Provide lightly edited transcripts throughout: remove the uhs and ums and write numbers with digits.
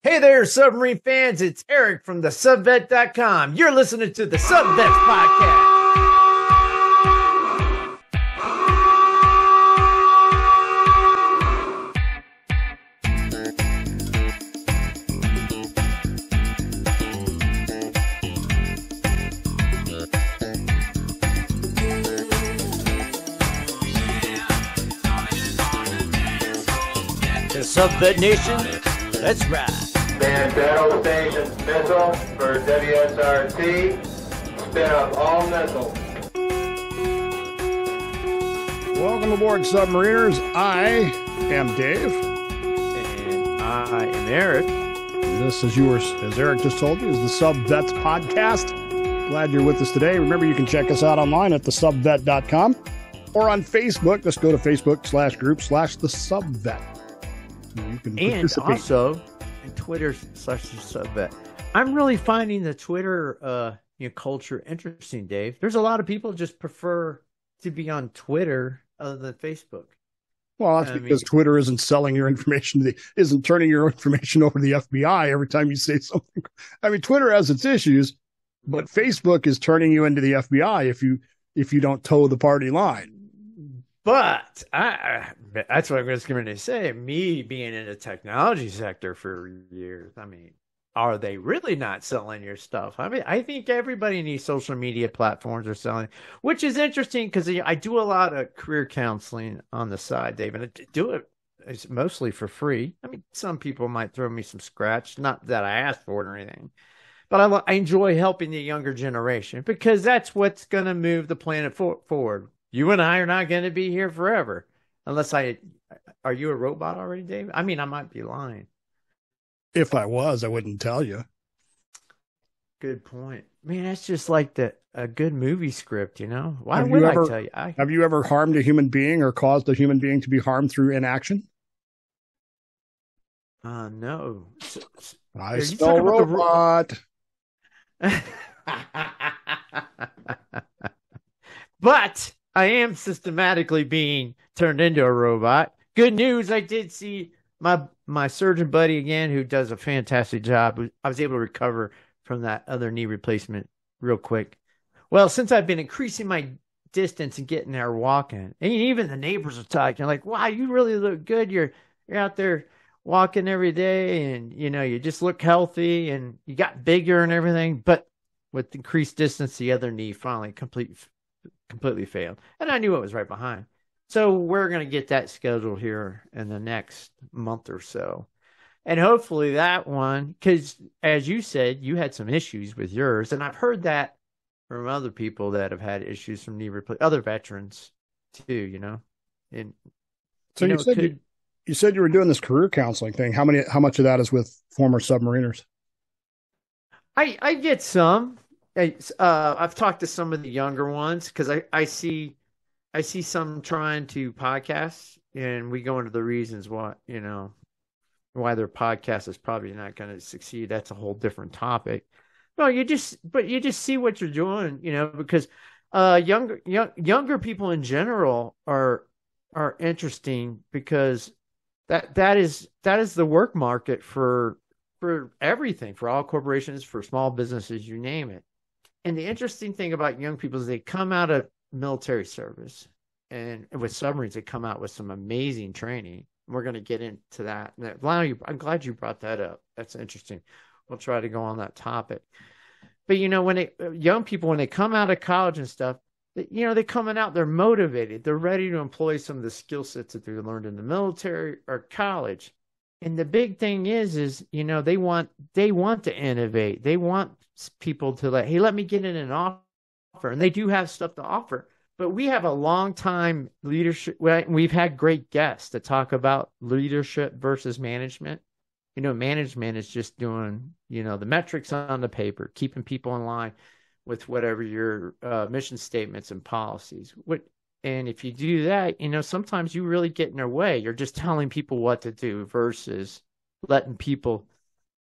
Hey there, Submarine fans. It's Eric from the subvet.com. You're listening to the Subvets Podcast. The Subvet Nation, let's ride. Man, battle station missile for WSRT. Spin up all missiles. Welcome aboard, Submariners. I am Dave. And I am Eric. And this, as Eric just told you, is the Subvets Podcast. Glad you're with us today. Remember, you can check us out online at thesubvet.com or on Facebook. Just go to Facebook.com/group/thesubvet. You can participate. Also Twitter/subvet. I'm really finding the Twitter culture interesting, Dave. There's a lot of people just prefer to be on Twitter other than Facebook. Well, that's because Twitter isn't selling your information, isn't turning your information over to the FBI every time you say something. I mean, Twitter has its issues, but Facebook is turning you into the FBI if you don't toe the party line. But that's what I was going to say. Me being in the technology sector for years, I mean, are they really not selling your stuff? I mean, I think everybody in these social media platforms are selling, which is interesting because I do a lot of career counseling on the side, Dave, and I do it mostly for free. I mean, some people might throw me some scratch, not that I asked for it or anything. But I enjoy helping the younger generation because that's what's going to move the planet forward. You and I are not going to be here forever unless are you a robot already, Dave? I mean, I might be lying. If I was, I wouldn't tell you. Good point. Man, that's just like a good movie script, you know? Why would I tell you? Have you ever harmed a human being or caused a human being to be harmed through inaction? No. I spell robot. But I am systematically being turned into a robot. Good news, I did see my surgeon buddy again, who does a fantastic job. I was able to recover from that other knee replacement real quick. Well, since I've been increasing my distance and getting there walking, and even the neighbors are talking like, wow, you really look good. You're out there walking every day and, you just look healthy and you got bigger and everything. But with increased distance, the other knee finally completely failed. And I knew it was right behind. So we're going to get that scheduled here in the next month or so. And hopefully that one, because as you said, you had some issues with yours. And I've heard that from other people that have had issues from knee replacement, other veterans too, And so you said you were doing this career counseling thing. How much of that is with former submariners? I get some. I've talked to some of the younger ones because I see some trying to podcast, and we go into the reasons why their podcast is probably not going to succeed. That's a whole different topic. No, you just see what you're doing, because younger people in general are interesting because that is the work market for everything, for all corporations, for small businesses, you name it. And the interesting thing about young people is they come out of military service, and with submarines, they come out with some amazing training. We're going to get into that. I'm glad you brought that up. That's interesting. We'll try to go on that topic. But, when young people, when they come out of college and stuff, they're coming out, they're motivated. They're ready to employ some of the skill sets that they learned in the military or college. And the big thing is they want to innovate. They want people to let me get in an offer. And they do have stuff to offer. But we have a long time leadership. We've had great guests to talk about leadership versus management. Management is just doing, the metrics on the paper, keeping people in line with whatever your mission statements and policies. And if you do that, sometimes you really get in their way. You're just telling people what to do versus letting people,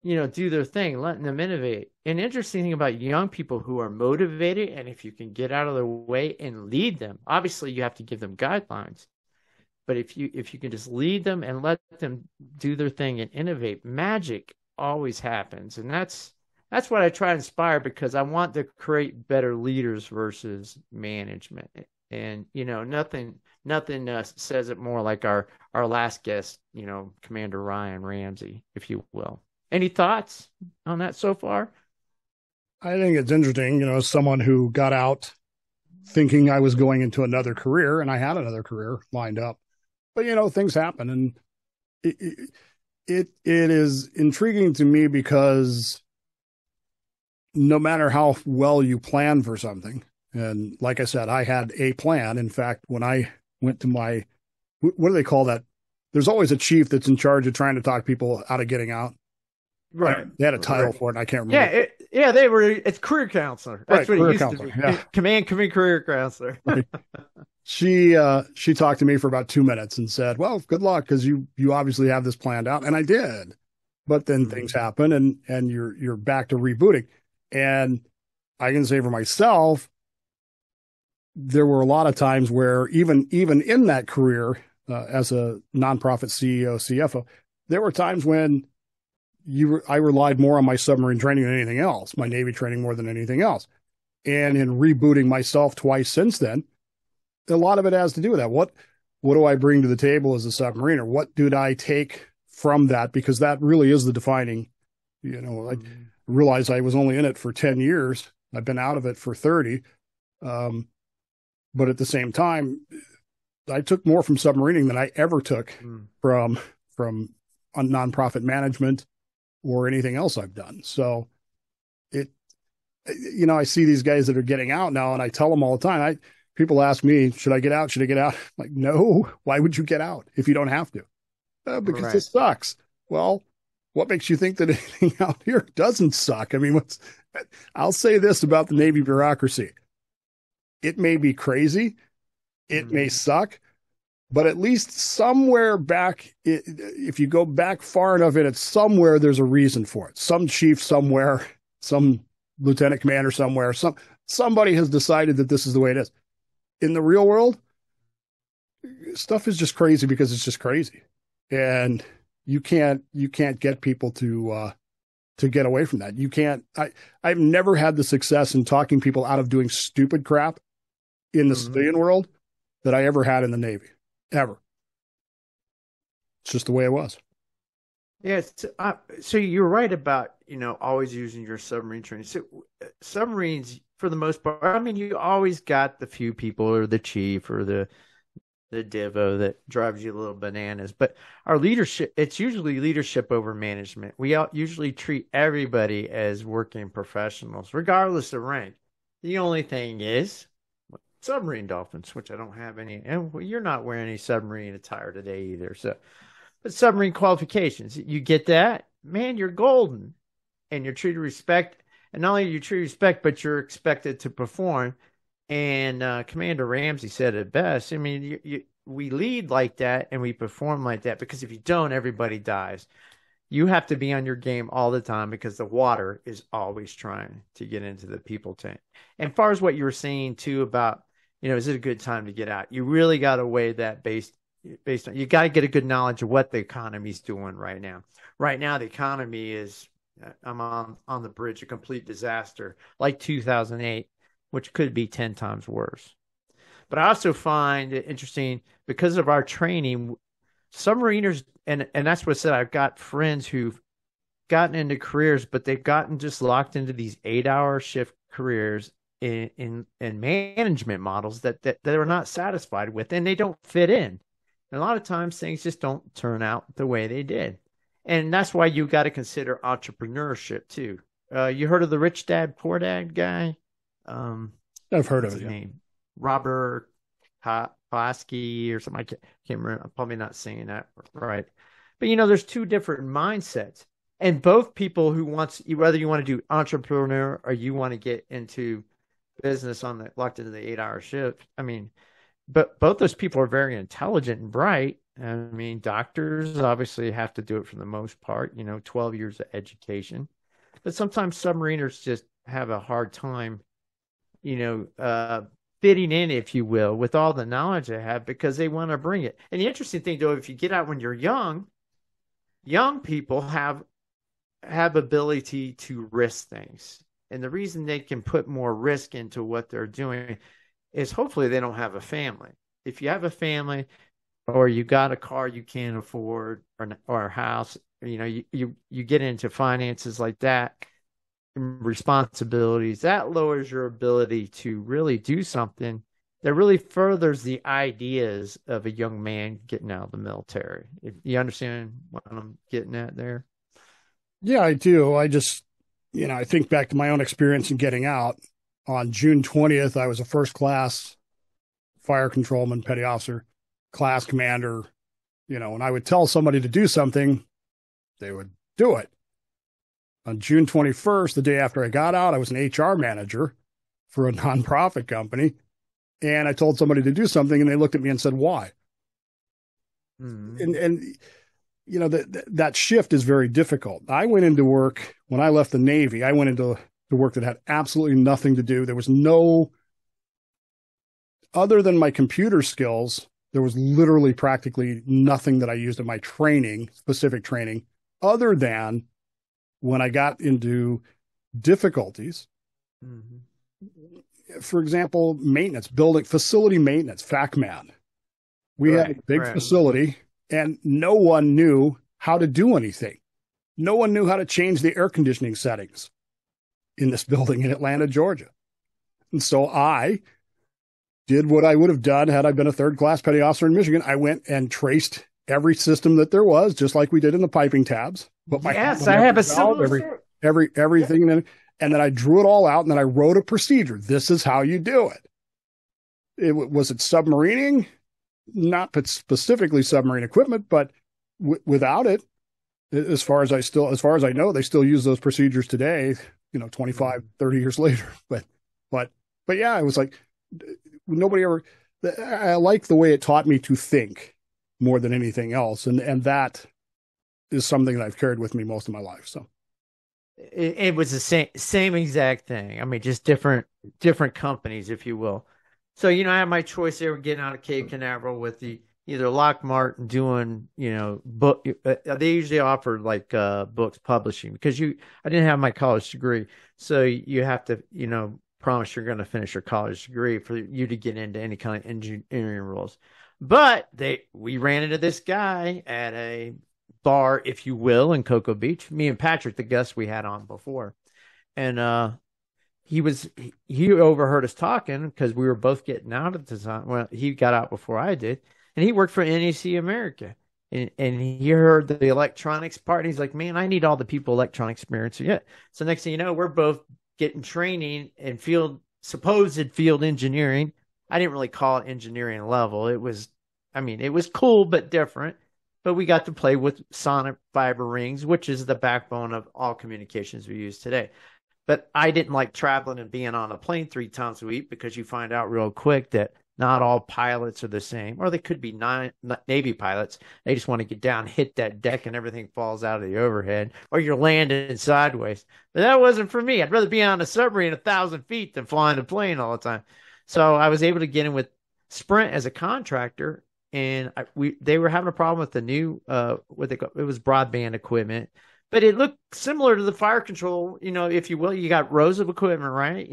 do their thing, letting them innovate. An interesting thing about young people who are motivated, and if you can get out of their way and lead them, obviously you have to give them guidelines. But if you can just lead them and let them do their thing and innovate, magic always happens. And that's what I try to inspire, because I want to create better leaders versus management. And, nothing says it more like our last guest, Commander Ryan Ramsey, if you will. Any thoughts on that so far? I think it's interesting, as someone who got out thinking I was going into another career, and I had another career lined up. But, things happen, and it is intriguing to me because no matter how well you plan for something, and like I said, I had a plan. In fact, when I went to what do they call that? There's always a chief that's in charge of trying to talk people out of getting out. Right. They had a title for it, and I can't remember. It's career counselor. That's what it used to be. Yeah. Command career counselor. Right. She talked to me for about 2 minutes and said, well, good luck, because you obviously have this planned out. And I did. But then things happen, and you're back to rebooting. And I can say for myself, there were a lot of times where even in that career as a nonprofit CEO, CFO, there were times when I relied more on my submarine training than anything else, my Navy training more than anything else. And in rebooting myself twice since then, a lot of it has to do with that. What do I bring to the table as a submariner? What did I take from that? Because that really is the defining, I realized I was only in it for 10 years. I've been out of it for 30. But at the same time, I took more from submarining than I ever took from nonprofit management or anything else I've done. So I see these guys that are getting out now, and I tell them all the time, people ask me, should I get out? Should I get out? I'm like, no, why would you get out if you don't have to? Because it sucks. Well, what makes you think that anything out here doesn't suck? I mean, I'll say this about the Navy bureaucracy. It may be crazy. It may suck. But at least somewhere back, if you go back far enough in it, somewhere there's a reason for it. Some chief somewhere, some lieutenant commander somewhere, somebody has decided that this is the way it is. In the real world, stuff is just crazy because it's just crazy. And you can't get people to get away from that. You can't. I've never had the success in talking people out of doing stupid crap in the civilian world that I ever had in the Navy. Ever. It's just the way it was. Yeah. So you're right about, always using your submarine training. So submarines, for the most part, I mean, you always got the few people or the chief or the divo that drives you a little bananas. But our leadership, it's usually leadership over management. We usually treat everybody as working professionals, regardless of rank. The only thing is, submarine dolphins, which I don't have any, and you're not wearing any submarine attire today either. So, but submarine qualifications, you get that, man, you're golden, and you're treated respect. And not only are you treated respect, but you're expected to perform. And Commander Ramsey said it best. I mean, we lead like that and we perform like that, because if you don't, everybody dies. You have to be on your game all the time, because the water is always trying to get into the people tank. And as far as what you were saying too about, is it a good time to get out? You really got to weigh that based on, you got to get a good knowledge of what the economy's doing right now. Right now, the economy is, I'm on the bridge of complete disaster, like 2008, which could be 10 times worse. But I also find it interesting, because of our training, submariners, and that's what I said, I've got friends who've gotten into careers, but they've gotten just locked into these 8-hour shift careers in management models that they're not satisfied with, and they don't fit in. And a lot of times things just don't turn out the way they did. And that's why you got to consider entrepreneurship too. You heard of the Rich Dad Poor Dad guy? I've heard of it. His name, Robert Kosky or something. I can't remember. I'm probably not saying that right. But there's two different mindsets, and both people who whether you want to do entrepreneur or you want to get into business locked into the 8-hour shift. I mean, but both those people are very intelligent and bright. I mean, doctors obviously have to do it for the most part, 12 years of education. But sometimes submariners just have a hard time, fitting in, if you will, with all the knowledge they have, because they want to bring it. And the interesting thing, though, if you get out when you're young people have have ability to risk things. And the reason they can put more risk into what they're doing is hopefully they don't have a family. If you have a family or you got a car you can't afford or a house, you get into finances like that, responsibilities, that lowers your ability to really do something that really furthers the ideas of a young man getting out of the military. If you understand what I'm getting at there? Yeah, I do. I just, I think back to my own experience in getting out. On June 20th, I was a first class fire controlman, petty officer, class commander, when I would tell somebody to do something, they would do it. On June 21st, the day after I got out, I was an HR manager for a nonprofit company. And I told somebody to do something and they looked at me and said, why? And that shift is very difficult. I went into work when I left the Navy. I went into the work that had absolutely nothing to do. There was no, other than my computer skills, there was literally practically nothing that I used in my training, specific training, other than when I got into difficulties. For example, maintenance, building, facility maintenance, FACMAN. We had a big facility and no one knew how to do anything. No one knew how to change the air conditioning settings in this building in Atlanta, Georgia. And so I did what I would have done had I been a third class petty officer in Michigan. I went and traced every system that there was, just like we did in the piping tabs. But yes, I have a similar everything. And then I drew it all out and then I wrote a procedure. This is how you do it. Was it submarining? Not specifically submarine equipment, but without it, as far as I know, they still use those procedures today, 25, 30 years later. But yeah, it was like nobody ever, I like the way it taught me to think more than anything else. And that is something that I've carried with me most of my life. So it was the same exact thing. I mean, just different companies, if you will. So, I had my choice there, getting out of Cape Canaveral with the either Lockmart and doing, book. They usually offer like books publishing because I didn't have my college degree. So you have to, promise you're going to finish your college degree for you to get into any kind of engineering roles. But we ran into this guy at a bar, if you will, in Cocoa Beach. Me and Patrick, the guest we had on before. And, he overheard us talking because we were both getting out at the time. Well, he got out before I did, and he worked for NEC America. And he heard the electronics part, and he's like, man, I need all the people electronic experience. Yeah. So next thing you know, we're both getting training in supposed field engineering. I didn't really call it engineering level. It was cool, but different. But we got to play with sonic fiber rings, which is the backbone of all communications we use today. But I didn't like traveling and being on a plane 3 times a week because you find out real quick that not all pilots are the same, or they could be Navy pilots. They just want to get down, hit that deck, and everything falls out of the overhead, or you're landing sideways. But that wasn't for me. I'd rather be on a submarine 1,000 feet than flying a plane all the time. So I was able to get in with Sprint as a contractor, and they were having a problem with the new it was broadband equipment. But it looked similar to the fire control, if you will. You got rows of equipment, right?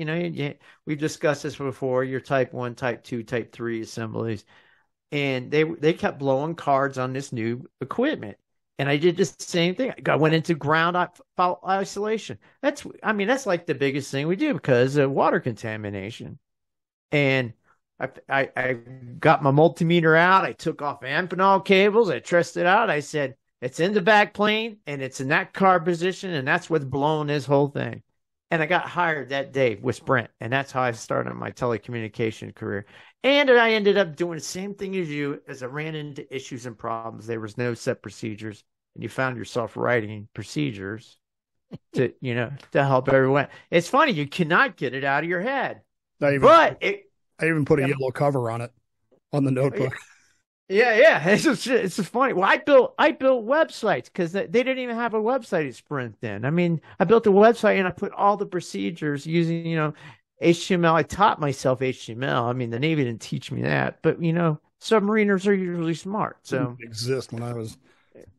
We've discussed this before, your type 1, type 2, type 3 assemblies. And they kept blowing cards on this new equipment. And I did the same thing. I went into ground fault isolation. That's like the biggest thing we do because of water contamination. And I got my multimeter out. I took off Amphenol cables. I tressed it out. I said, it's in the back plane, and it's in that car position, and that's what's blowing this whole thing. And I got hired that day with Sprint, and that's how I started my telecommunication career. And I ended up doing the same thing as you as I ran into issues and problems. There was no set procedures, and you found yourself writing procedures to help everyone. It's funny, you cannot get it out of your head. I even put a yellow cover on it on the notebook. Yeah. It's just funny. Well, I built websites because they didn't even have a website at Sprint then. I mean, I built a website and I put all the procedures using, HTML. I taught myself HTML. I mean, the Navy didn't teach me that, but submariners are usually smart. So it didn't exist when I was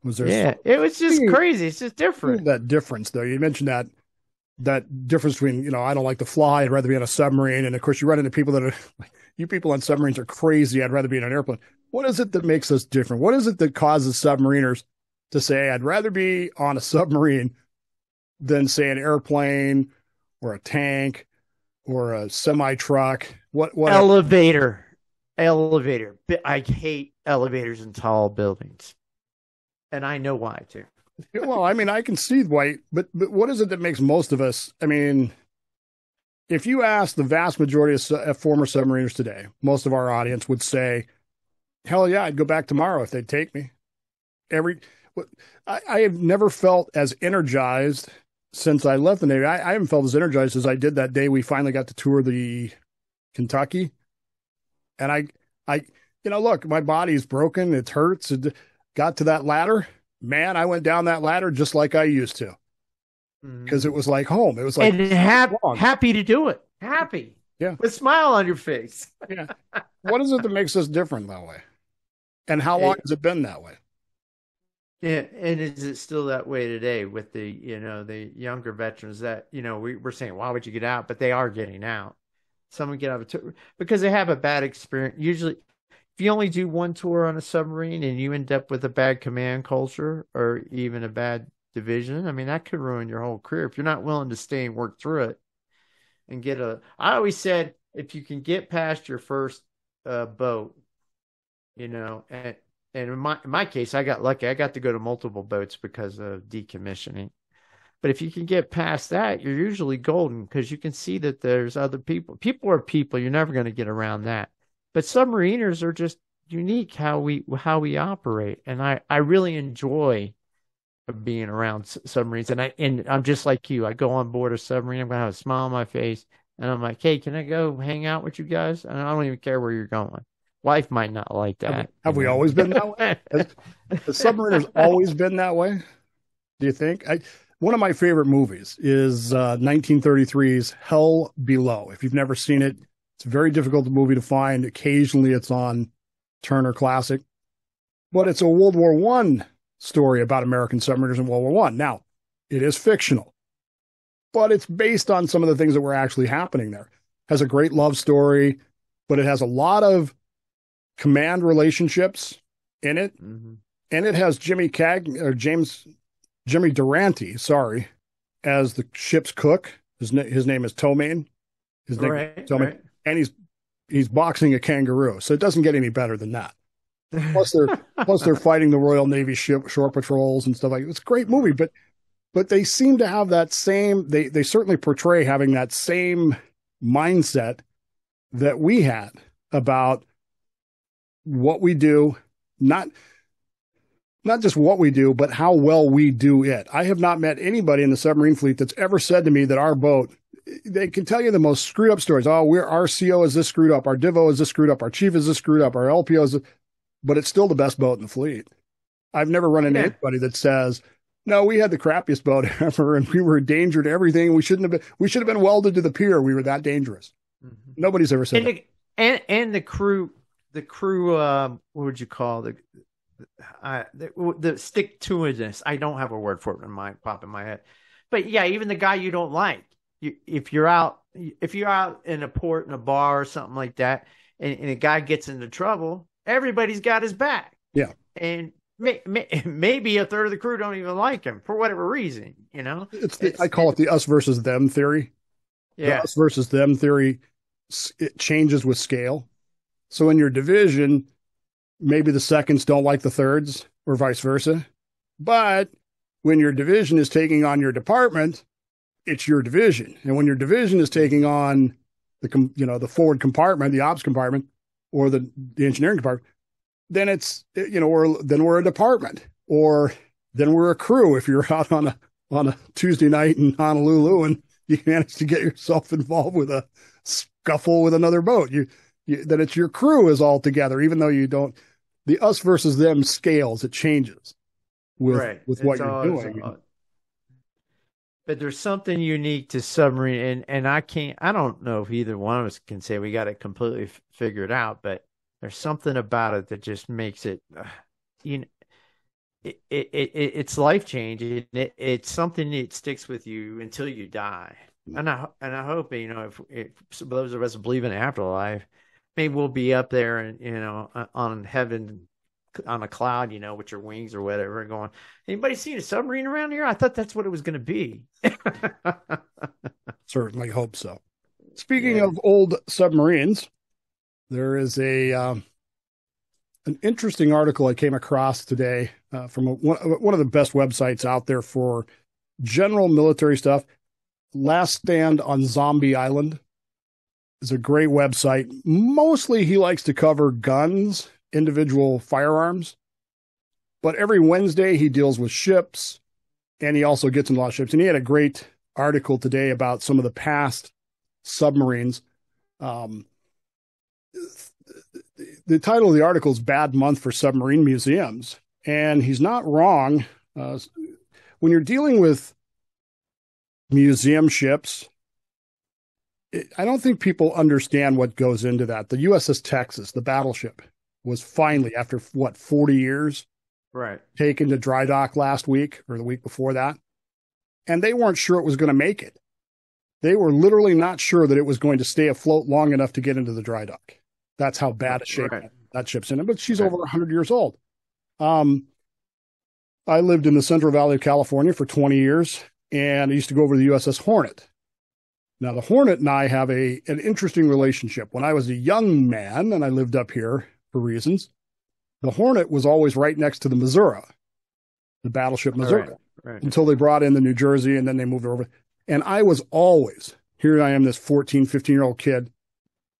Was there Yeah, it was just crazy. It's just different. that difference though? You mentioned that difference between, I don't like to fly, I'd rather be on a submarine, and of course you run into people that are like, you people on submarines are crazy, I'd rather be in an airplane. What is it that makes us different? What is it that causes submariners to say I'd rather be on a submarine than say an airplane or a tank or a semi truck? What Elevator. I hate elevators in tall buildings, and I know why too. Well, I mean, I can see why, but what is it that makes most of us? I mean, if you ask the vast majority of former submariners today, most of our audience would say, "Hell yeah, I'd go back tomorrow if they'd take me." I have never felt as energized since I left the Navy. I haven't felt as energized as I did that day we finally got to tour the Kentucky, and look, my body's broken, it hurts. It got to that ladder. Man, I went down that ladder just like I used to, because it was like home. It was like, and happy to do it. Happy. Yeah. With a smile on your face. Yeah. What is it that makes us different that way? And how long has it been that way? Yeah. And is it still that way today with the younger veterans that, we're saying, why would you get out? But they are getting out. Some would get out of a tour because they have a bad experience. Usually, if you only do one tour on a submarine and you end up with a bad command culture or even a bad division, I mean, that could ruin your whole career if you're not willing to stay and work through it and I always said, if you can get past your first boat, and in my case, I got lucky. I got to go to multiple boats because of decommissioning. But if you can get past that, you're usually golden because you can see that there's other people. People are people. You're never going to get around that. But submariners are just unique how we operate, and I really enjoy being around submarines. And I'm just like you. I go on board a submarine. I'm gonna have a smile on my face, and I'm like, hey, can I go hang out with you guys? And I don't even care where you're going. Wife might not like that. Have we always been that way? The submariners always been that way? Do you think? One of my favorite movies is 1933's Hell Below. If you've never seen it, it's a very difficult movie to find. Occasionally it's on Turner Classic. But it's a World War I story about American submariners in World War I. Now, it is fictional, but it's based on some of the things that were actually happening there. It has a great love story, but it has a lot of command relationships in it. Mm-hmm. And it has Jimmy Durante, as the ship's cook. His name is Bowman. His name is Bowman. Right. And he's boxing a kangaroo. So it doesn't get any better than that. Plus they're fighting the Royal Navy shore patrols and stuff like that. It's a great movie, but they seem to have that same, they certainly portray having that same mindset that we had about what we do, not just what we do, but how well we do it. I have not met anybody in the submarine fleet that's ever said to me that our boat, they can tell you the most screwed up stories. Oh, our CO is this screwed up. Our Divo is this screwed up. Our Chief is this screwed up. Our LPO is this, but it's still the best boat in the fleet. I've never run into anybody that says, no, we had the crappiest boat ever and we were a danger to everything. We should have been welded to the pier. We were that dangerous. Mm-hmm. Nobody's ever said that. And the crew, what would you call the stick to itness? I don't have a word for it pop in my head, but yeah, even the guy you don't like, if you're out in a port in a bar or something like that, and a guy gets into trouble, everybody's got his back. Yeah, and maybe a third of the crew don't even like him for whatever reason. I call it the us versus them theory. Yeah, the us versus them theory. It changes with scale. So in your division, maybe the seconds don't like the thirds or vice versa. But when your division is taking on your department, it's your division. And when your division is taking on the forward compartment, the ops compartment, or the engineering compartment, then we're a department, or then we're a crew. If you're out on a Tuesday night in Honolulu and you manage to get yourself involved with a scuffle with another boat, then it's your crew is all together, even though you don't. The us versus them scales, it changes with what you're doing. But there's something unique to submarine, and I don't know if either one of us can say we got it completely figured out, but there's something about it that just makes it, it's life changing. It's something that sticks with you until you die. And I hope, if those of us who believe in afterlife, maybe we'll be up there and, on heaven on a cloud, with your wings or whatever, going, anybody seen a submarine around here? I thought that's what it was going to be. Certainly hope so. Speaking of old submarines, there is an interesting article I came across today from one of the best websites out there for general military stuff. Last Stand on Zombie Island is a great website. Mostly he likes to cover guns, individual firearms, but every Wednesday he deals with ships, and he also gets in a lot of ships. And he had a great article today about some of the past submarines. The title of the article is Bad Month for Submarine Museums, and he's not wrong. When you're dealing with museum ships, I don't think people understand what goes into that. The USS Texas, the battleship, was finally, after 40 years, right, taken to dry dock last week or the week before that. And they weren't sure it was going to make it. They were literally not sure that it was going to stay afloat long enough to get into the dry dock. That's how bad a shape that ship's in. But she's over 100 years old. I lived in the Central Valley of California for 20 years, and I used to go over the USS Hornet. Now, the Hornet and I have an interesting relationship. When I was a young man, and I lived up here for reasons, the Hornet was always right next to the Missouri, the battleship Missouri, until they brought in the New Jersey, and then they moved over. And I was always, here I am, this 14, 15-year-old kid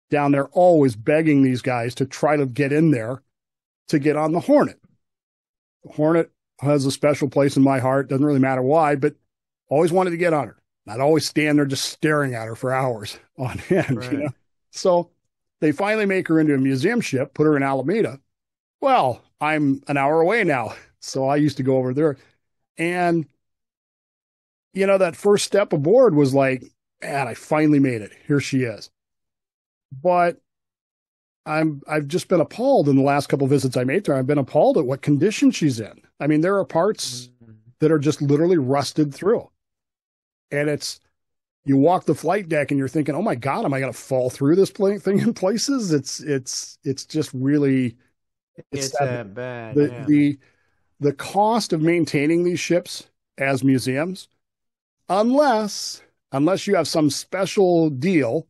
down there, always begging these guys to try to get in there to get on the Hornet. The Hornet has a special place in my heart. Doesn't really matter why, but always wanted to get on her. I'd always stand there just staring at her for hours on end. So they finally make her into a museum ship, put her in Alameda. Well, I'm an hour away now, so I used to go over there. And, that first step aboard was like, man, I finally made it. Here she is. But I've just been appalled in the last couple of visits I made there. I've been appalled at what condition she's in. I mean, there are parts that are just literally rusted through. And you walk the flight deck and you're thinking, oh my God, am I going to fall through this thing in places? It's just really, it's that bad. The cost of maintaining these ships as museums, unless you have some special deal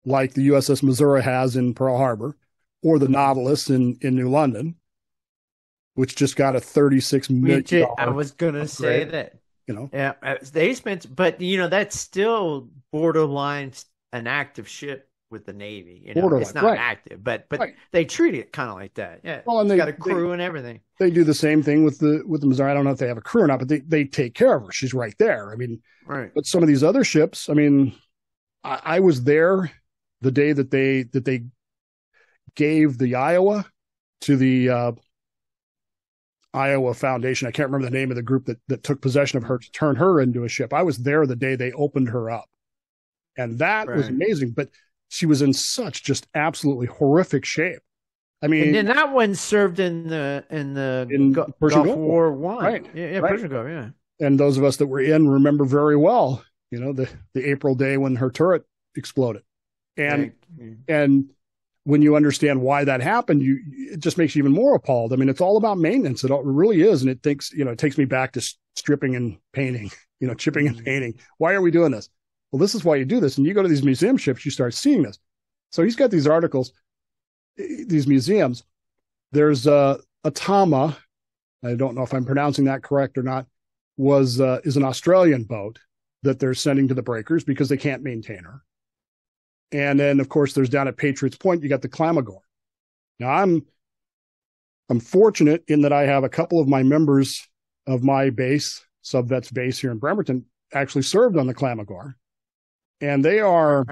like the USS Missouri has in Pearl Harbor, or the Nautilus in New London, which just got a $36 million. I was going to say that. Yeah, they spent, but that's still borderline an active ship with the Navy. It's not active, but they treat it kind of like that. Yeah, well, and they got a crew and everything. They do the same thing with the Missouri. I don't know if they have a crew or not, but they take care of her. She's right there. I mean, right. But some of these other ships, I mean, I was there the day that they gave the Iowa to the Iowa Foundation. I can't remember the name of the group that took possession of her to turn her into a ship. I was there the day they opened her up, and that was amazing. But she was in such just absolutely horrific shape. I mean, and then that one served in Persian Gulf War I. Right. Yeah, Persian Gulf. Yeah. And those of us that were in remember very well, the April day when her turret exploded, and when you understand why that happened, it just makes you even more appalled. I mean, it's all about maintenance. It really is. And it takes me back to stripping and painting, chipping and painting. Why are we doing this? Well, this is why you do this. And you go to these museum ships, you start seeing this. So he's got these articles, these museums. There's Atama. I don't know if I'm pronouncing that correct or not, is an Australian boat that they're sending to the breakers because they can't maintain her. And then, of course, there's down at Patriots Point, you got the Clamagore. Now, I'm fortunate in that I have a couple of my members of my base, Subvet's base here in Bremerton, actually served on the Clamagore. And they are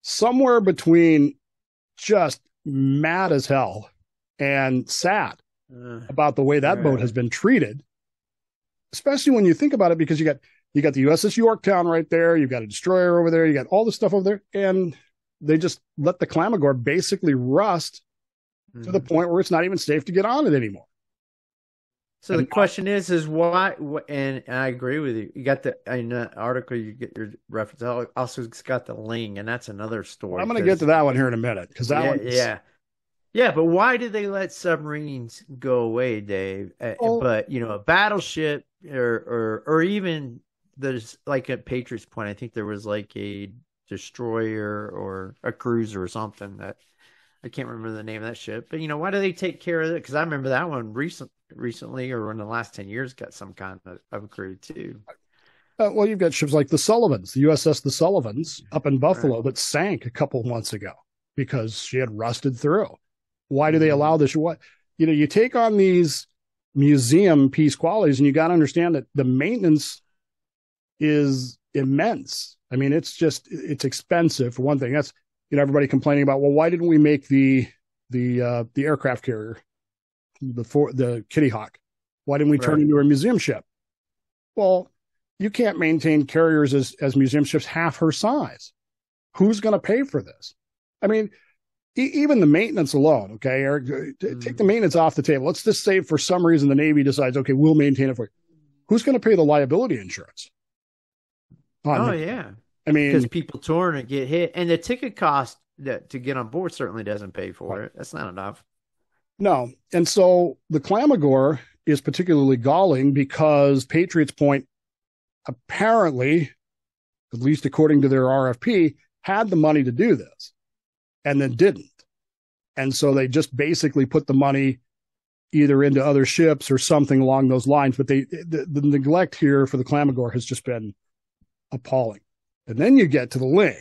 somewhere between just mad as hell and sad about the way that boat has been treated, especially when you think about it, because you got the USS Yorktown right there. You've got a destroyer over there. You got all this stuff over there. And they just let the Clamagore basically rust to the point where it's not even safe to get on it anymore. So the question is why? And I agree with you. You got the in the article. You get your reference. Also, it's got the Ling, and that's another story. I'm going to get to that one here in a minute because that one. Yeah. But why did they let submarines go away, Dave? But a battleship or even there's like at Patriots Point. I think there was like a destroyer or a cruiser or something that I can't remember the name of that ship. But why do they take care of it? Because I remember that one recently or in the last 10 years got some kind of crew too. Well, you've got ships like the Sullivans, the USS the Sullivans up in Buffalo that sank a couple months ago because she had rusted through. Why do they allow this? You take on these museum piece qualities and you got to understand that the maintenance is immense. I mean, it's expensive for one thing. That's, everybody complaining about, well, why didn't we make the aircraft carrier, the Kitty Hawk? Why didn't we turn it into a museum ship? Well, you can't maintain carriers as museum ships half her size. Who's going to pay for this? I mean, even the maintenance alone, okay, Eric, take the maintenance off the table. Let's just say for some reason the Navy decides, okay, we'll maintain it for you. Who's going to pay the liability insurance? Yeah. I mean, because people tour and get hit, and the ticket cost to get on board certainly doesn't pay for it. That's not enough. No, and so the Clamagore is particularly galling because Patriots Point apparently, at least according to their RFP, had the money to do this, and then didn't, and so they just basically put the money either into other ships or something along those lines. But the neglect here for the Clamagore has just been appalling. And then you get to the Ling.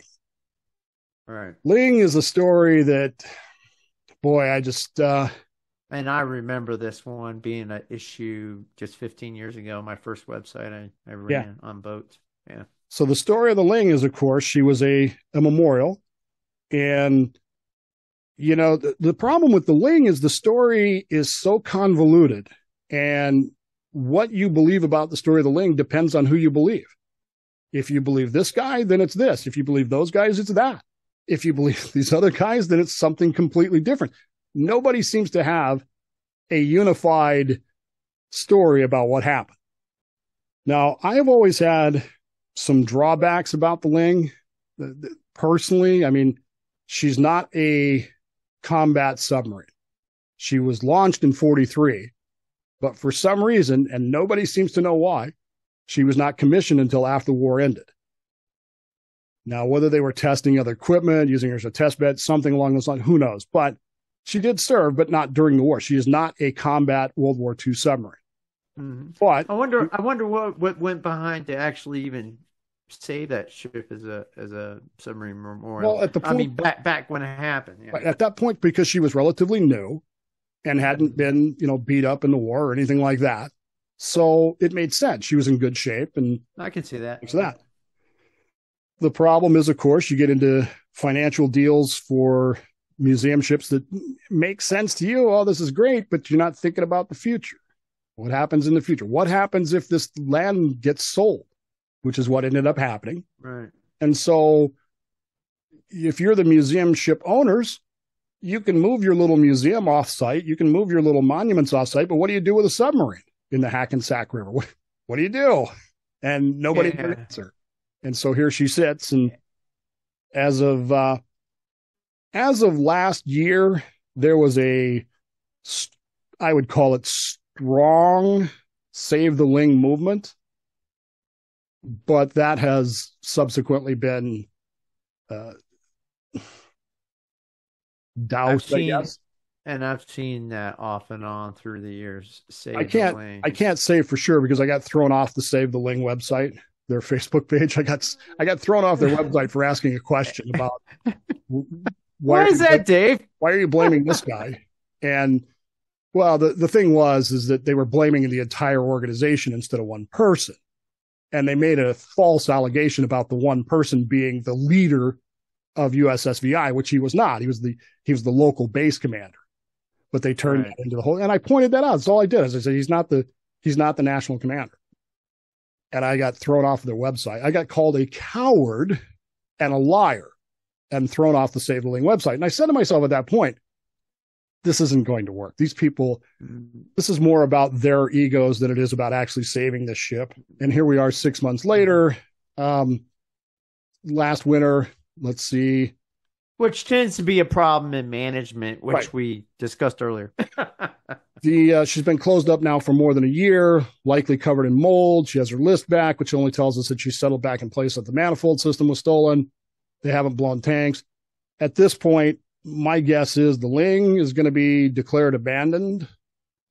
Right. Ling is a story that, boy, I just... and I remember this one being an issue just 15 years ago, my first website I ran on boats. Yeah. So the story of the Ling is, of course, she was a memorial. And, the problem with the Ling is the story is so convoluted. And what you believe about the story of the Ling depends on who you believe. If you believe this guy, then it's this. If you believe those guys, it's that. If you believe these other guys, then it's something completely different. Nobody seems to have a unified story about what happened. Now, I have always had some drawbacks about the Ling. Personally, I mean, she's not a combat submarine. She was launched in 1943, but for some reason, and nobody seems to know why, she was not commissioned until after the war ended. Now, whether they were testing other equipment, using her as a test bed, something along those lines, who knows? But she did serve, but not during the war. She is not a combat World War II submarine. Mm-hmm. But I wonder what went behind to actually even say that ship as a submarine memorial. Well, at the point, back when it happened. Yeah. At that point, because she was relatively new and hadn't been, beat up in the war or anything like that. So it made sense. She was in good shape, and I can see that. The problem is, of course, you get into financial deals for museum ships that make sense to you. Oh, this is great, but you're not thinking about the future. What happens in the future? What happens if this land gets sold, which is what ended up happening. Right. And so if you're the museum ship owners, you can move your little museum off site. You can move your little monuments off site. But what do you do with a submarine in the Hackensack River? What do you do? And nobody can answer. And so here she sits. And as of last year, there was I would call it strong Save the Ling movement. But that has subsequently been doused, I guess. And I've seen that off and on through the years. I can't say for sure because I got thrown off the Save the Ling website, their Facebook page. I got thrown off their website for asking a question about why is that, Dave? Why are you blaming this guy? And well, the thing is that they were blaming the entire organization instead of one person. And they made a false allegation about the one person being the leader of USSVI, which he was not. He was the local base commander. But they turned that into the whole. And I pointed that out. That's all I did. As I said, he's not the national commander. And I got thrown off of their website. I got called a coward and a liar and thrown off the Save the Ling website. And I said to myself at that point, this isn't going to work. These people, this is more about their egos than it is about actually saving this ship. And here we are 6 months later. Last winter, let's see. Which tends to be a problem in management, which we discussed earlier. She's been closed up now for more than a year, likely covered in mold. She has her list back, which only tells us that she settled back in place that the manifold system was stolen. They haven't blown tanks. At this point, my guess is the Ling is going to be declared abandoned,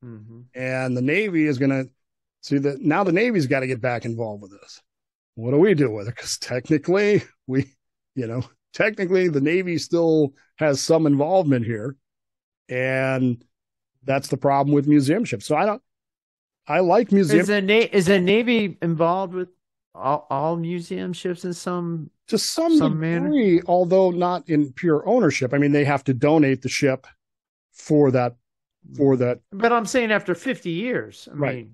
and the Navy is going to see that now the Navy's got to get back involved with this. What do we do with it? Because technically, the Navy still has some involvement here, and that's the problem with museum ships. So I like museum. Is the Navy involved with all museum ships in some degree, manner? Although not in pure ownership. I mean, they have to donate the ship for that. But I'm saying after 50 years, I mean,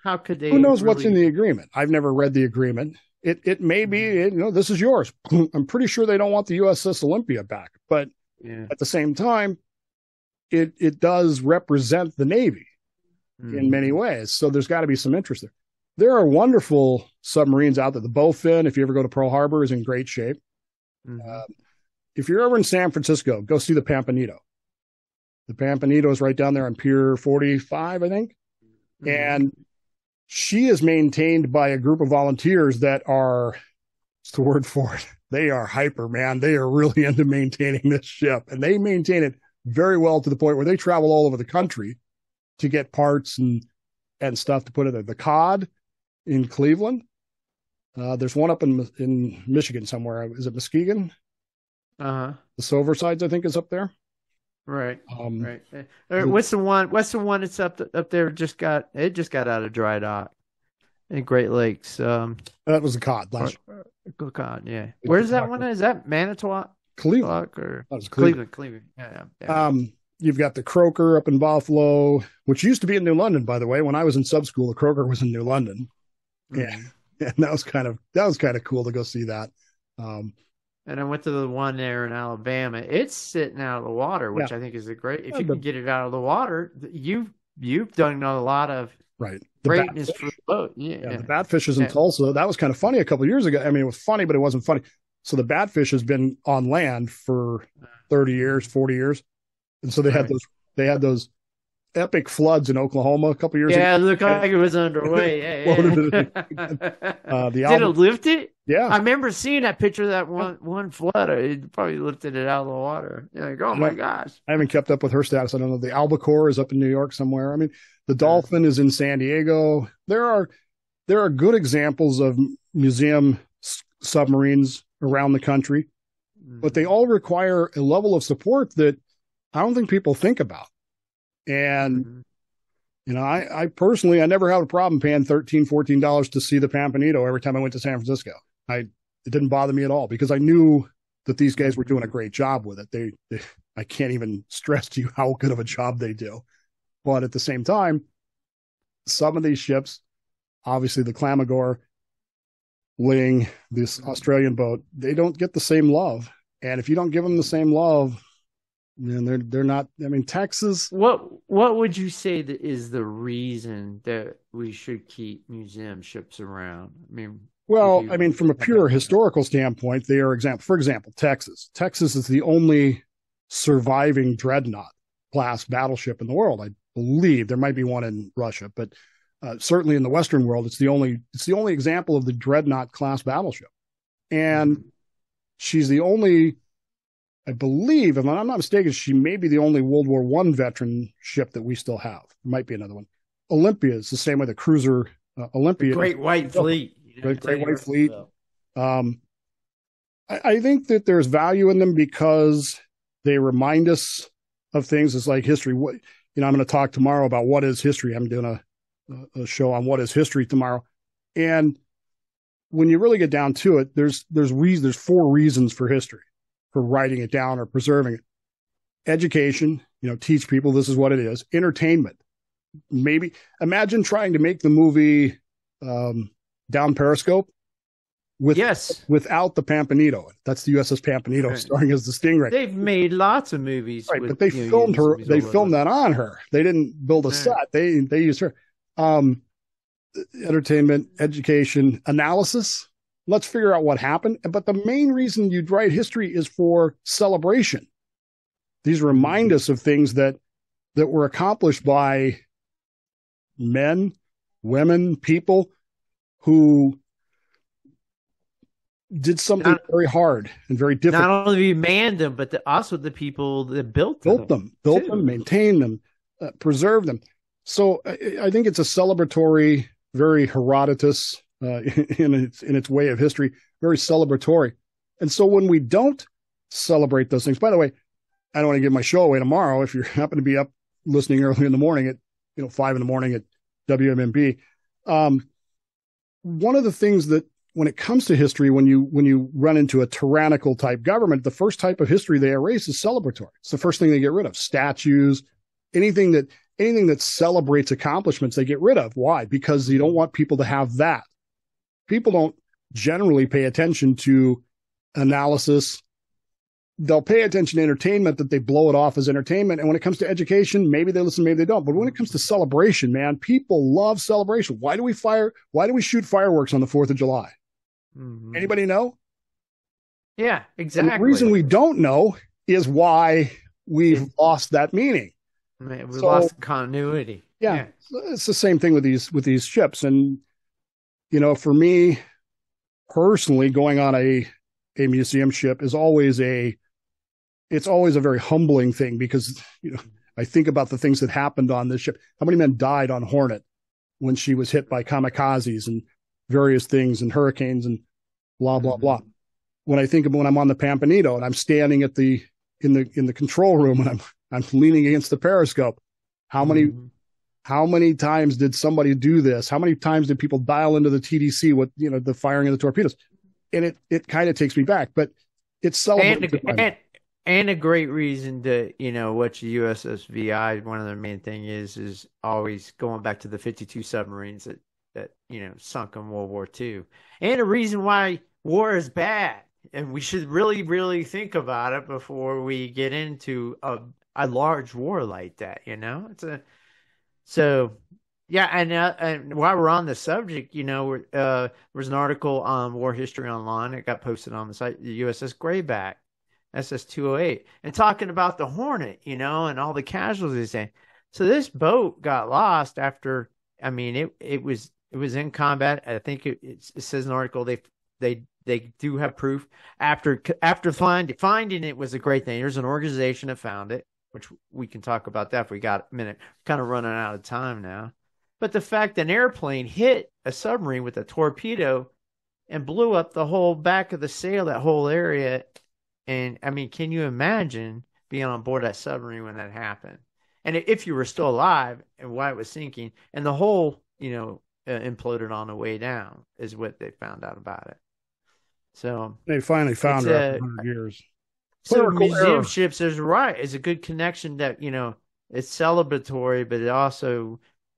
how could they? Who knows what's in the agreement? I've never read the agreement. It may be, this is yours. I'm pretty sure they don't want the USS Olympia back, but at the same time, it does represent the Navy in many ways. So there's got to be some interest there. There are wonderful submarines out there. The Bowfin, if you ever go to Pearl Harbor, is in great shape. If you're ever in San Francisco, go see the Pampanito. The Pampanito is right down there on Pier 45, I think. And she is maintained by a group of volunteers that are, what's the word for it? They are hyper, man. They are really into maintaining this ship. And they maintain it very well to the point where they travel all over the country to get parts and stuff to put in there. The Cod in Cleveland. There's one up in Michigan somewhere. Is it Muskegon? The Silversides, I think, is up there. Right. Right. What's the one that's up there? Just got out of dry dock in Great Lakes. That was the Cod last year. Cod, yeah. Where's that one? Is that Manitowoc? Cleveland. Or that was Cleveland. Yeah. You've got the Croaker up in Buffalo, which used to be in New London, by the way. When I was in sub school, the Croaker was in New London. Yeah. And that was kind of cool to go see that. And I went to the one there in Alabama. It's sitting out of the water, which I think is a great. If you can get it out of the water, you've done a lot of greatness for the boat. Yeah, the Batfish is in Tulsa. That was kind of funny a couple of years ago. I mean, it was funny, but it wasn't funny. So the Batfish has been on land for 30 years, 40 years, and so they had those epic floods in Oklahoma a couple years ago. Yeah, it looked like it was underway. Did it lift it? Yeah. I remember seeing that picture of that one flood. It probably lifted it out of the water. You're like, oh my gosh. I haven't kept up with her status. I don't know. The Albacore is up in New York somewhere. I mean, the Dolphin is in San Diego. There are good examples of museum submarines around the country, but they all require a level of support that I don't think people think about. And, I personally, I never had a problem paying $13, $14 to see the Pampanito every time I went to San Francisco. It didn't bother me at all because I knew that these guys were doing a great job with it. I can't even stress to you how good of a job they do. But at the same time, some of these ships, obviously the Clamagore, Ling, this Australian boat, they don't get the same love. And if you don't give them the same love, then they're not. I mean, Texas. What would you say that is the reason that we should keep museum ships around? I mean, from a pure historical standpoint, they are example. For example, Texas. Texas is the only surviving dreadnought class battleship in the world. I believe there might be one in Russia, but certainly in the Western world, it's the only example of the dreadnought class battleship, and she's the only. I believe, if I'm not mistaken, she may be the only World War I veteran ship that we still have. There might be another one. Olympia is the same way. The cruiser Olympia. Great White Fleet. Great White Fleet. I think that there's value in them because they remind us of things. It's like history. I'm going to talk tomorrow about what is history. I'm doing a show on what is history tomorrow. And when you really get down to it, there's 4 reasons for history. For writing it down or preserving it. Education, teach people this is what it is. Entertainment. Maybe imagine trying to make the movie Down Periscope Yes. without the Pampanito. That's the USS Pampanito starring as the Stingray. They've made lots of movies. Right, but they filmed her. They filmed that on her. They didn't build a set. They used her. Entertainment, education, analysis. Let's figure out what happened. But the main reason you'd write history is for celebration. These remind us of things that were accomplished by men, women, people who did something very hard and very difficult. Not only manned them, but also the people that built them, maintained them, preserved them. So I think it's a celebratory, very Herodotus in its way of history, very celebratory. And so when we don't celebrate those things, by the way, I don't want to give my show away tomorrow. If you happen to be up listening early in the morning at 5 a.m. at WMMB, one of the things that when it comes to history, when you run into a tyrannical type government, the first type of history they erase is celebratory. It's the first thing they get rid of. Statues, anything that celebrates accomplishments, they get rid of. Why? Because you don't want people to have that. People don't generally pay attention to analysis. They'll pay attention to entertainment, that they blow it off as entertainment. And when it comes to education, maybe they listen, maybe they don't. But when it comes to celebration, man, people love celebration. Why do we shoot fireworks on the 4th of July? Mm-hmm. Anybody know? Yeah, exactly. And the reason we don't know is why we've lost that meaning. We lost continuity. Yeah, it's the same thing with these ships. And, for me personally, going on a museum ship is always a very humbling thing, because, I think about the things that happened on this ship. How many men died on Hornet when she was hit by kamikazes and various things and hurricanes and blah, blah, blah. When I think of when I'm on the Pampanito and I'm standing in the control room and I'm leaning against the periscope, how many times did somebody do this? How many times did people dial into the TDC with, the firing of the torpedoes? And it kind of takes me back, but it's celebrated. And a great reason to, watch the USS VI. One of their main thing is always going back to the 52 submarines that sunk in World War II. And a reason why war is bad. And we should really, really think about it before we get into a large war like that, Yeah, and while we're on the subject, there was an article on War History Online. It got posted on the site, the USS Greyback, SS-208, and talking about the Hornet, and all the casualties. So this boat got lost after. It was in combat. I think it says in the article they do have proof after finding it was a great thing. There's an organization that found it, which we can talk about that if we got a minute. Kind of running out of time now. But the fact that an airplane hit a submarine with a torpedo and blew up the whole back of the sail, that whole area. And can you imagine being on board that submarine when that happened? And if you were still alive and why it was sinking, and the whole, imploded on the way down is what they found out about it. So they finally found her after 100 years. So museum ships is right. It's a good connection that, it's celebratory, but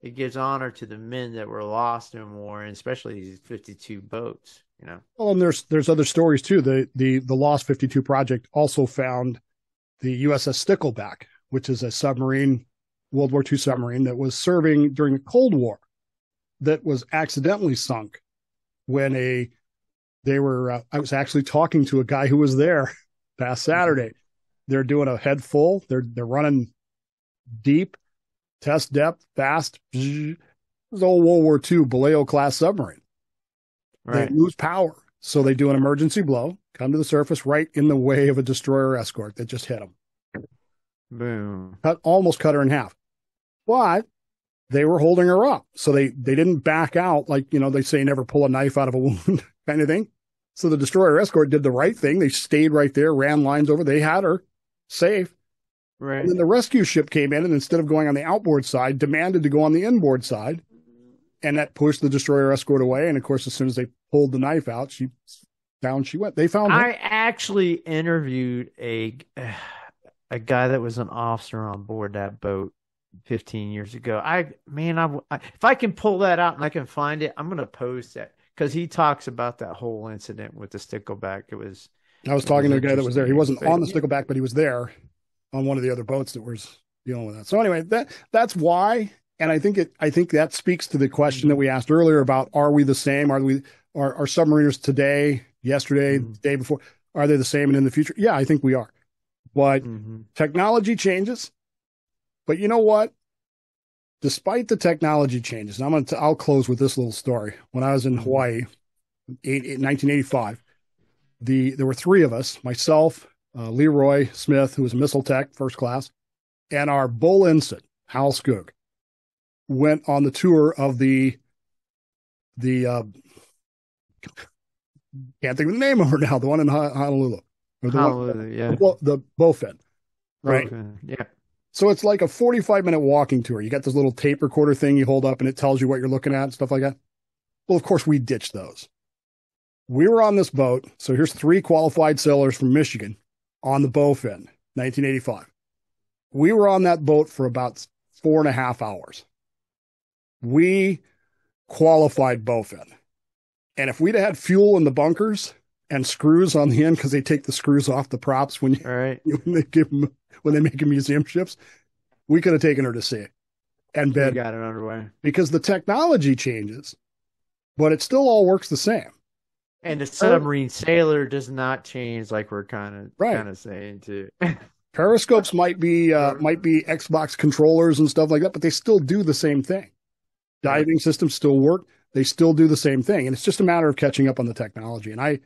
it gives honor to the men that were lost in war, and especially these 52 boats, Well, and there's other stories too. The Lost 52 project also found the USS Stickleback, which is a submarine, World War II submarine that was serving during the Cold War, that was accidentally sunk when I was actually talking to a guy who was there past Saturday. They're doing a head full. They're running deep, test depth, fast. It was old World War II Vallejo class submarine. Right. They lose power, so they do an emergency blow, come to the surface right in the way of a destroyer escort that just hit them. Boom! Almost cut her in half. But they were holding her up, so they didn't back out like they say never pull a knife out of a wound kind of thing. So the destroyer escort did the right thing. They stayed right there, ran lines over. They had her safe. Right. And then the rescue ship came in, and instead of going on the outboard side, demanded to go on the inboard side. And that pushed the destroyer escort away. And of course, as soon as they pulled the knife out, down she went. They found her. I actually interviewed a guy that was an officer on board that boat 15 years ago. If I can pull that out and I can find it, I'm going to post that. because he talks about that whole incident with the stickleback. I was talking to a guy that was there. He wasn't on the yeah. stickleback, but he was there on one of the other boats that was dealing with that. So anyway, that's why. And I think that speaks to the question that we asked earlier about, are we the same? Are submariners today, yesterday, the day before, are they the same and in the future? Yeah, I think we are. But technology changes. But you know what? Despite the technology changes, and I'll close with this little story. When I was in Hawaii, 1985, there were three of us: myself, Leroy Smith, who was a missile tech, first class, and our bull ensign, Hal Skoog, went on the tour of the can't think of the name of her now, the one in Honolulu. The Bowfin, right? Yeah. So it's like a 45-minute walking tour. You got this little tape recorder thing you hold up and it tells you what you're looking at and stuff like that. Well, of course, we ditched those. We were on this boat. So here's three qualified sailors from Michigan on the Bowfin, 1985. We were on that boat for about 4.5 hours. We qualified Bowfin. And if we'd had fuel in the bunkers and screws on the end, because they take the screws off the props when they make them museum ships, we could have taken her to sea and been got it underway. Because the technology changes, but it still all works the same. And the submarine sailor does not change, like we're kind of saying too. Periscopes might be Xbox controllers and stuff like that, but they still do the same thing. Diving systems still work. They still do the same thing. And it's just a matter of catching up on the technology. And I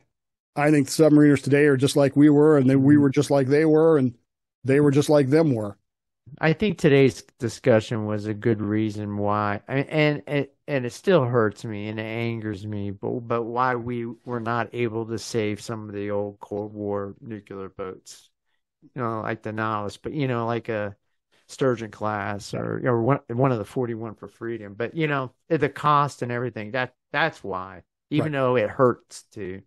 think submariners today are just like we were, and we were just like they were, and they were just like them were. I think today's discussion was a good reason why, and it still hurts me and it angers me, but why we were not able to save some of the old Cold War nuclear boats, like the Nautilus, but like a Sturgeon class or one of the 41 for Freedom, but the cost and everything, that's why, even though it hurts to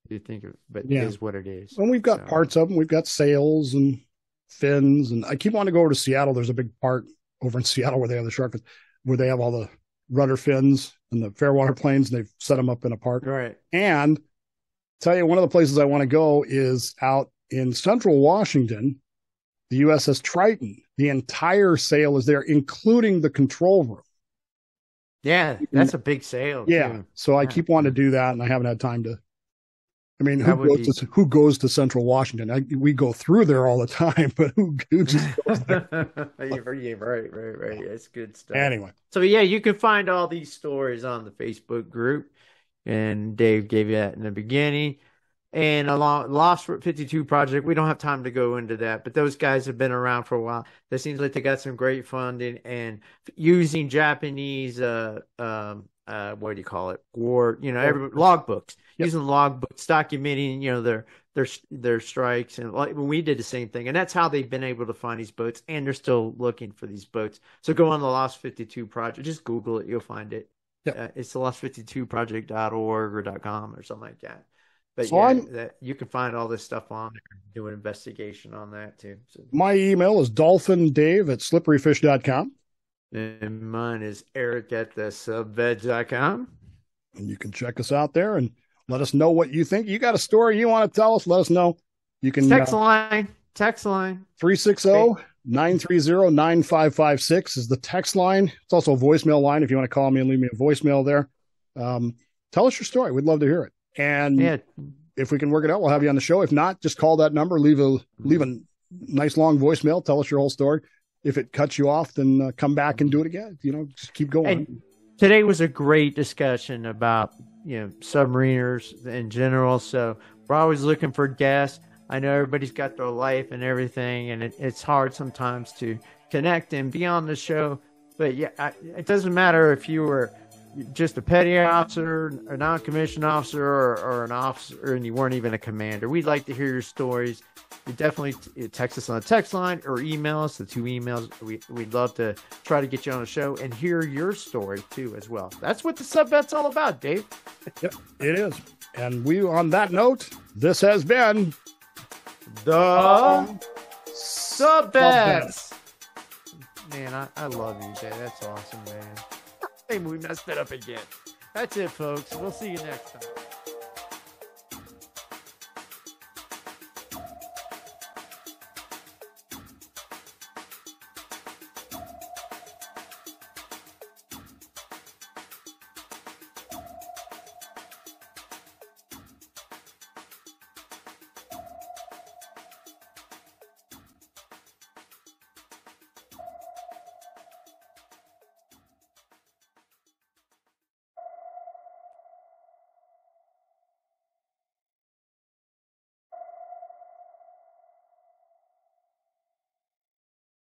think of it, but it is what it is. And we've got parts of them. We've got sails and fins, and I keep wanting to go over to Seattle. There's a big part over in Seattle where they have the shark, where they have all the rudder fins and the fairwater planes, and they've set them up in a park. Right. And tell you, one of the places I want to go is out in central Washington, the USS Triton. The entire sail is there, including the control room. Yeah, that's a big sail. Yeah. Too. So I keep wanting to do that, and I haven't had time to. I mean, who goes to Central Washington? We go through there all the time, but who just goes there? Right. It's good stuff. Anyway. So, you can find all these stories on the Facebook group, and Dave gave you that in the beginning. And along Lost 52 Project, we don't have time to go into that, but those guys have been around for a while. It seems like they got some great funding and using Japanese, what do you call it? War, logbooks. Yep. Using logbooks, documenting, their strikes, and when we did the same thing, and that's how they've been able to find these boats, and they're still looking for these boats. So go on the Lost 52 Project, just Google it, you'll find it. Yep. It's the lost52project.org or .com or something like that. But that you can find all this stuff on there, do an investigation on that too. So, my email is dolphindave@slipperyfish.com. And mine is eric@thesubveg.com. And you can check us out there and let us know what you think. You got a story you want to tell us, let us know. You can text line 360-930-9556 is the text line. It's also a voicemail line if you want to call me and leave me a voicemail there. Tell us your story. We'd love to hear it. And if we can work it out, we'll have you on the show. If not, just call that number, leave a nice long voicemail, tell us your whole story. If it cuts you off, then come back and do it again. Just keep going. And today was a great discussion about submariners in general. So we're always looking for guests. I know everybody's got their life and everything, and it's hard sometimes to connect and be on the show. But it doesn't matter if you were just a petty officer, a non-commissioned officer, or an officer, and you weren't even a commander. We'd like to hear your stories. You definitely text us on the text line or email us, the 2 emails. We'd love to try to get you on the show and hear your story too as well. That's what the Subvet's all about, Dave. Yep, it is. And on that note, this has been the Subvet. Man, I love you, Dave. That's awesome, man. Maybe we messed it up again. That's it, folks. We'll see you next time.